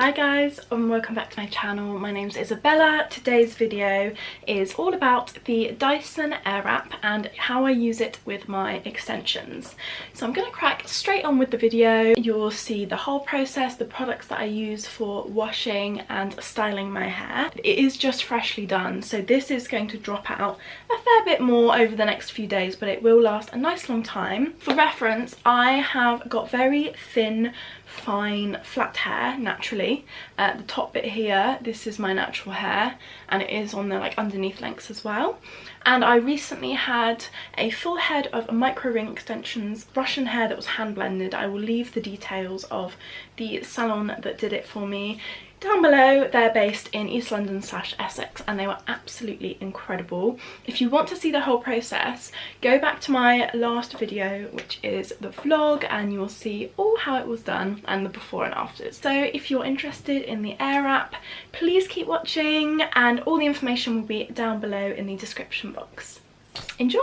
Hi guys, and welcome back to my channel. My name's Isabella. Today's video is all about the Dyson Airwrap and how I use it with my extensions. So I'm going to crack straight on with the video. You'll see the whole process, the products that I use for washing and styling my hair. It is just freshly done, so this is going to drop out a fair bit more over the next few days, but it will last a nice long time. For reference, I have got very thin, fine, flat hair naturally. The top bit here, this is my natural hair, and it is on the underneath lengths as well. And I recently had a full head of micro ring extensions, Russian hair that was hand blended. I will leave the details of the salon that did it for me down below. They're based in East London / Essex, and they were absolutely incredible. If you want to see the whole process, go back to my last video, which is the vlog, and you will see all how it was done and the before and afters. So if you're interested in the Airwrap, please keep watching, and all the information will be down below in the description box. Enjoy!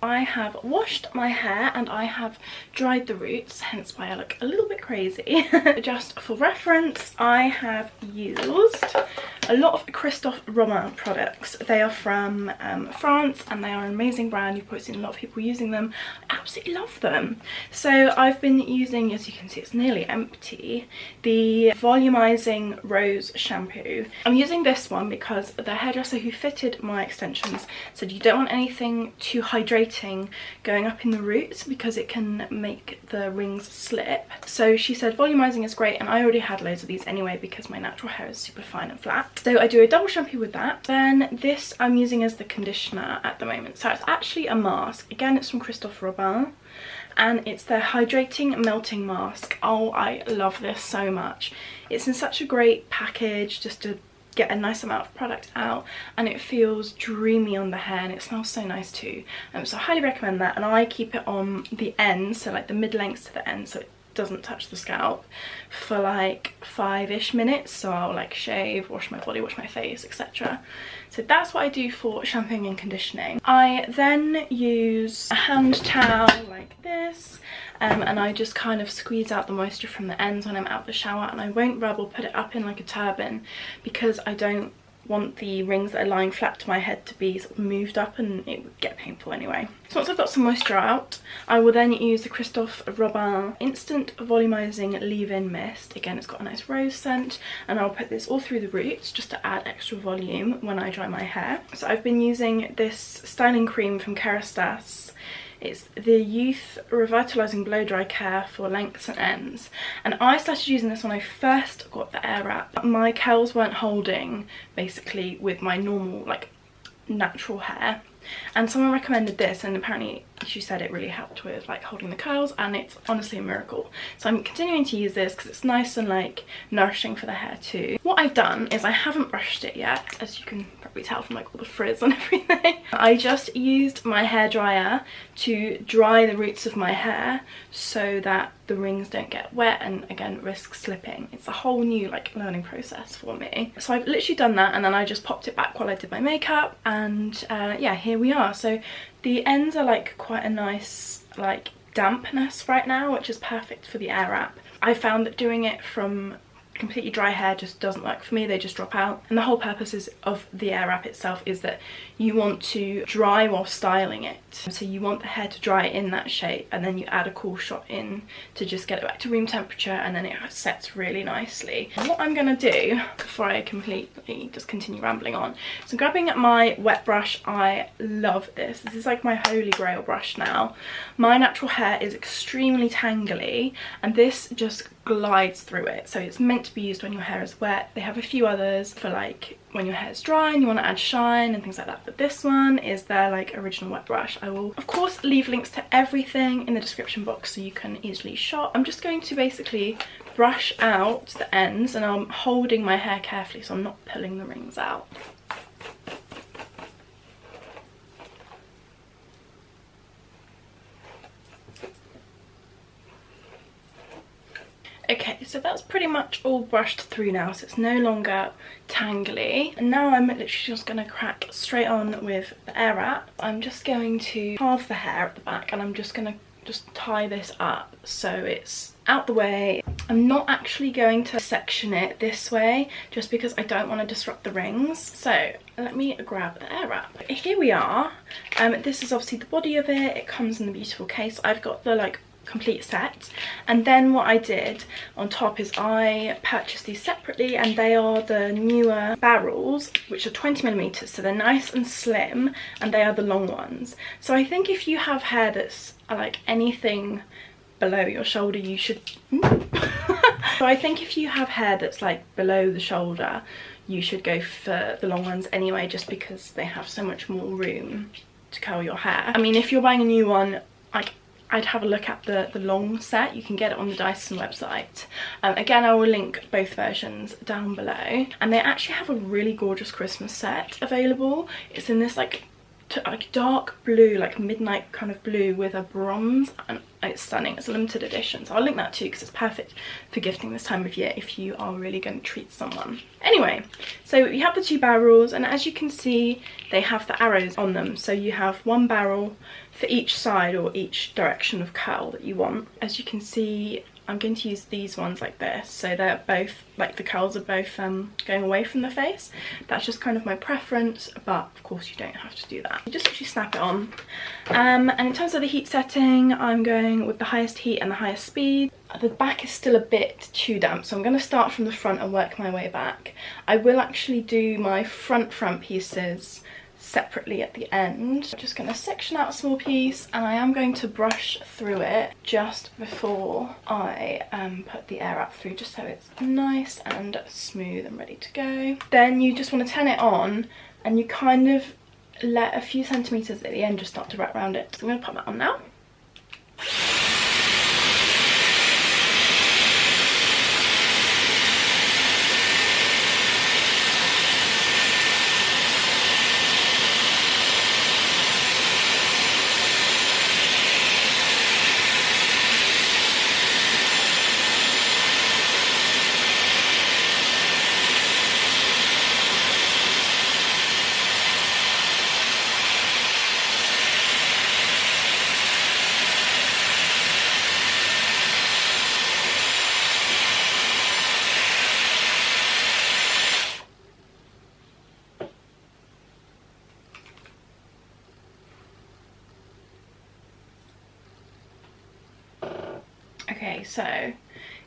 I have washed my hair and I have dried the roots, hence why I look a little bit crazy. Just for reference, I have used a lot of Christophe Robin products. They are from France, and they are an amazing brand. You've probably seen a lot of people using them. I absolutely love them. So I've been using, as you can see it's nearly empty, the volumizing rose shampoo. I'm using this one because the hairdresser who fitted my extensions said you don't want anything too hydrating going up in the roots because it can make the rings slip. So she said volumizing is great, and I already had loads of these anyway because my natural hair is super fine and flat. So I do a double shampoo with that. Then this I'm using as the conditioner at the moment. So it's actually a mask. Again, it's from Christophe Robin, and it's their hydrating melting mask. Oh, I love this so much. It's in such a great package just to get a nice amount of product out, and it feels dreamy on the hair, and it smells so nice too. So I highly recommend that, and I keep it on the ends, so like the mid-lengths to the end, so it doesn't touch the scalp, for like 5-ish minutes. So I'll shave, wash my body, wash my face, etc. So that's what I do for shampooing and conditioning. I then use a hand towel like this, and I just kind of squeeze out the moisture from the ends when I'm out the shower, and I won't rub or put it up in like a turban because I don't want the rings that are lying flat to my head to be sort of moved up, and it would get painful anyway. So once I've got some moisture out, I will then use the Christophe Robin Instant Volumizing Leave-In Mist. Again, it's got a nice rose scent, and I'll put this all through the roots just to add extra volume when I dry my hair. So I've been using this styling cream from Kerastase. It's the Youth Revitalizing Blow Dry Care for lengths and ends, and I started using this when I first got the Airwrap. My curls weren't holding basically with my normal natural hair, and someone recommended this, and apparently she said it really helped with holding the curls, and it's honestly a miracle. So I'm continuing to use this because it's nice and nourishing for the hair too. What I've done is I haven't brushed it yet, as you can probably tell from all the frizz and everything. I just used my hairdryer to dry the roots of my hair so that the rings don't get wet and again risk slipping. It's a whole new learning process for me. So I've literally done that, and then I just popped it back while I did my makeup, and yeah, here we are. So the ends are quite a nice dampness right now, which is perfect for the Airwrap. I found that doing it from completely dry hair just doesn't work for me. They just drop out, and the whole purpose of the Airwrap itself is that you want to dry while styling it. So you want the hair to dry in that shape, and then you add a cool shot in to just get it back to room temperature, and then it sets really nicely. And what I'm going to do before I completely just continue rambling on, so I'm grabbing my wet brush. I love this. This is my holy grail brush now. My natural hair is extremely tangly, and this just glides through it. So it's meant to be used when your hair is wet. They have a few others for when your hair is dry and you want to add shine and things like that, but this one is their original wet brush. I will of course leave links to everything in the description box so you can easily shop. I'm just going to basically brush out the ends, and I'm holding my hair carefully so I'm not pulling the rings out. Okay, so that's pretty much all brushed through now, so it's no longer tangly. And now I'm literally just going to crack straight on with the Airwrap. I'm just going to halve the hair at the back, and I'm just going to tie this up so it's out the way. I'm not actually going to section it this way just because I don't want to disrupt the rings. So let me grab the air wrap. Here we are. This is obviously the body of it. It comes in the beautiful case. I've got the like complete set, and then what I did on top is I purchased these separately, and they are the newer barrels, which are 20mm, so they're nice and slim, and they are the long ones. So I think if you have hair that's like anything below your shoulder, you should so I think if you have hair that's like below the shoulder, you should go for the long ones anyway, just because they have so much more room to curl your hair. I mean, if you're buying a new one, like, I'd have a look at the long set. You can get it on the Dyson website. Again, I will link both versions down below. And they actually have a really gorgeous Christmas set available. It's in this like dark blue, like midnight kind of blue with a bronze, and it's stunning. It's a limited edition, so I'll link that too because it's perfect for gifting this time of year if you are really going to treat someone. Anyway, so you have the two barrels, and as you can see, they have the arrows on them, so you have one barrel for each side or each direction of curl that you want. As you can see, I'm going to use these ones like this, so they're both, like the curls are both going away from the face. That's just kind of my preference, but of course you don't have to do that. You just actually snap it on. And in terms of the heat setting, I'm going with the highest heat and the highest speed. The back is still a bit too damp, so I'm going to start from the front and work my way back. I will actually do my front pieces separately at the end. I'm just going to section out a small piece, and I am going to brush through it just before I put the air wrap through, just so it's nice and smooth and ready to go. Then you just want to turn it on, and you kind of let a few centimeters at the end just start to wrap around it. So I'm going to put that on now. Okay, so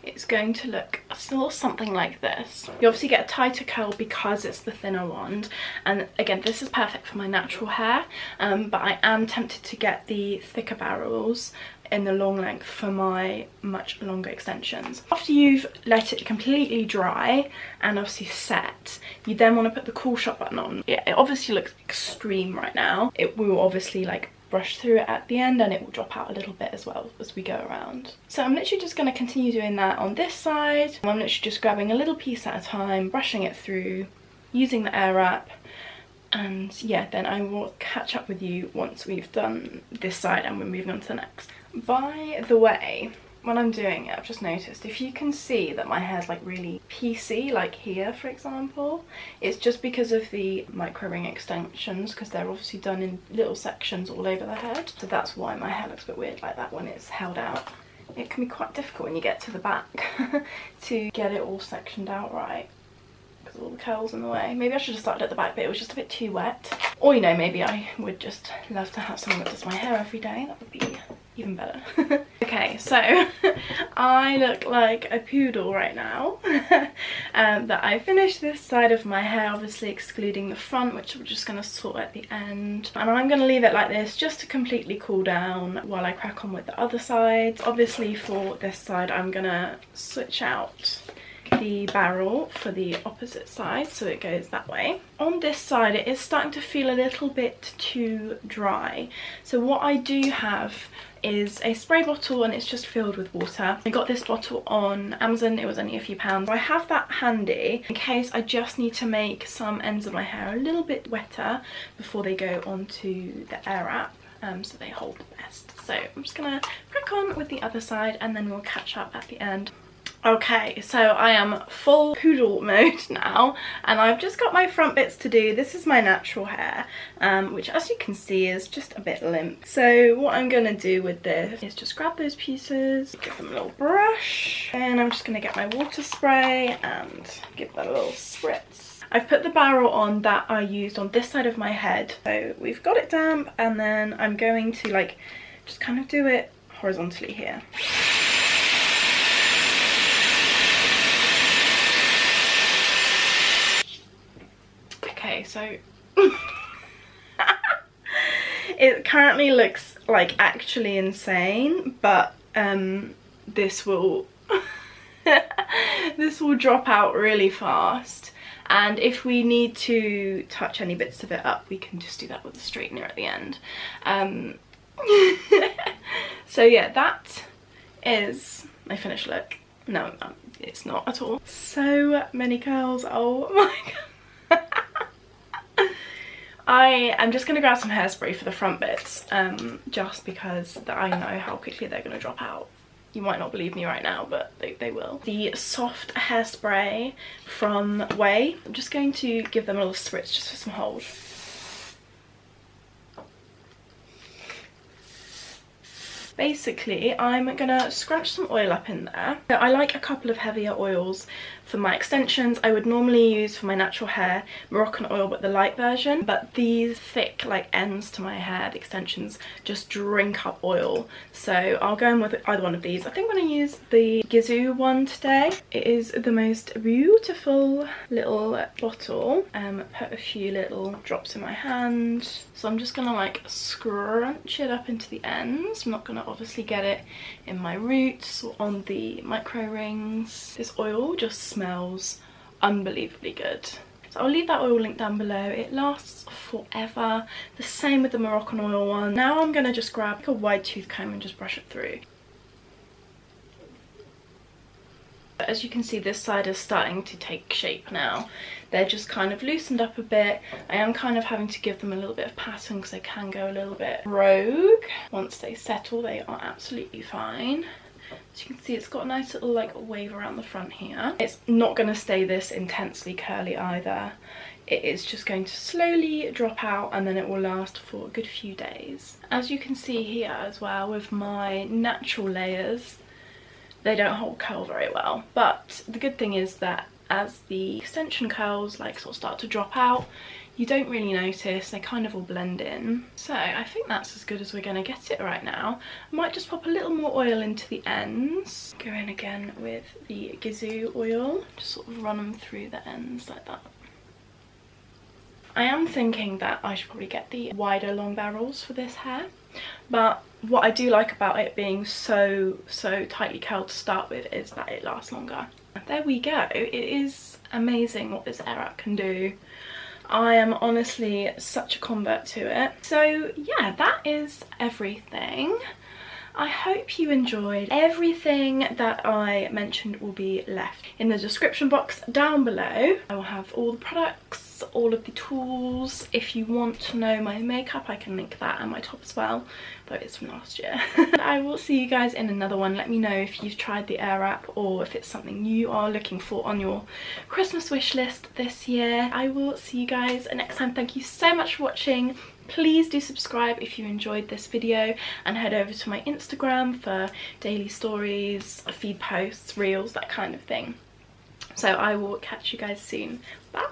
it's going to look still something like this. You obviously get a tighter curl because it's the thinner wand, and again, this is perfect for my natural hair, but I am tempted to get the thicker barrels in the long length for my much longer extensions. After you've let it completely dry and obviously set, you then want to put the cool shot button on. Yeah, it obviously looks extreme right now. It will obviously like brush through it at the end, and it will drop out a little bit as well as we go around. So I'm literally just going to continue doing that on this side. I'm literally just grabbing a little piece at a time, brushing it through, using the air wrap, and yeah, then I will catch up with you once we've done this side and we're moving on to the next. By the way, when I'm doing it, I've just noticed, if you can see that my hair's like really piecey, like here for example, it's just because of the micro ring extensions, because they're obviously done in little sections all over the head. So that's why my hair looks a bit weird like that when it's held out. It can be quite difficult when you get to the back to get it all sectioned out right, because all the curls in the way. Maybe I should have started at the back, but it was just a bit too wet. Or, you know, maybe I would just love to have someone that does my hair every day. That would be even better. Okay, so I look like a poodle right now. But I finished this side of my hair, obviously excluding the front, which we're just going to sort at the end. And I'm going to leave it like this just to completely cool down while I crack on with the other sides. Obviously for this side, I'm going to switch out the barrel for the opposite side, so it goes that way. On this side, it is starting to feel a little bit too dry. So what I do have is a spray bottle, and it's just filled with water. I got this bottle on Amazon. It was only a few pounds. I have that handy in case I just need to make some ends of my hair a little bit wetter before they go onto the air wrap, so they hold best. So I'm just gonna crack on with the other side, and then we'll catch up at the end. Okay, so I am full poodle mode now, and I've just got my front bits to do. This is my natural hair, which as you can see is just a bit limp. So what I'm gonna do with this is just grab those pieces, give them a little brush, and I'm just gonna get my water spray and give that a little spritz. I've put the barrel on that I used on this side of my head, so we've got it damp, and then I'm going to like just kind of do it horizontally here. Okay, so it currently looks like actually insane, but this will this will drop out really fast, and if we need to touch any bits of it up, we can just do that with a straightener at the end. So yeah, that is my finished look. No, it's not at all. So many curls, oh my god. I am just going to grab some hairspray for the front bits, just because I know how quickly they're going to drop out. You might not believe me right now, but they will. The soft hairspray from Way. I'm just going to give them a little spritz just for some hold. Basically, I'm gonna scrunch some oil up in there. So I like a couple of heavier oils for my extensions. I would normally use for my natural hair Moroccan oil, but the light version. But these thick like ends to my hair, the extensions, just drink up oil. So I'll go in with either one of these. I think I'm gonna use the Gizou one today. It is the most beautiful little bottle. Put a few little drops in my hand. So I'm just gonna like scrunch it up into the ends. I'm not gonna obviously get it in my roots or on the micro rings. This oil just smells unbelievably good. So I'll leave that oil link down below. It lasts forever. The same with the Moroccan oil one. Now I'm gonna just grab like a wide tooth comb and just brush it through. But as you can see, this side is starting to take shape now. They're just kind of loosened up a bit. I am kind of having to give them a little bit of pattern because they can go a little bit rogue. Once they settle, they are absolutely fine. As you can see, it's got a nice little like wave around the front here. It's not going to stay this intensely curly either. It is just going to slowly drop out, and then it will last for a good few days. As you can see here as well with my natural layers, they don't hold curl very well, but the good thing is that as the extension curls like sort of start to drop out, you don't really notice. They kind of all blend in. So I think that's as good as we're going to get it right now. I might just pop a little more oil into the ends. Go in again with the Gizou oil, just sort of run them through the ends like that. I am thinking that I should probably get the wider long barrels for this hair, but what I do like about it being so tightly curled to start with is that it lasts longer. There we go. It is amazing what this Airwrap can do. I am honestly such a convert to it. So yeah, that is everything. I hope you enjoyed. Everything that I mentioned will be left in the description box down below. I will have all the products, all of the tools. If you want to know my makeup, I can link that and my top as well, though it's from last year. I will see you guys in another one. Let me know if you've tried the Airwrap or if it's something you are looking for on your Christmas wish list this year. I will see you guys next time. Thank you so much for watching. Please do subscribe if you enjoyed this video, and head over to my Instagram for daily stories, feed posts, reels, that kind of thing. So I will catch you guys soon. Bye!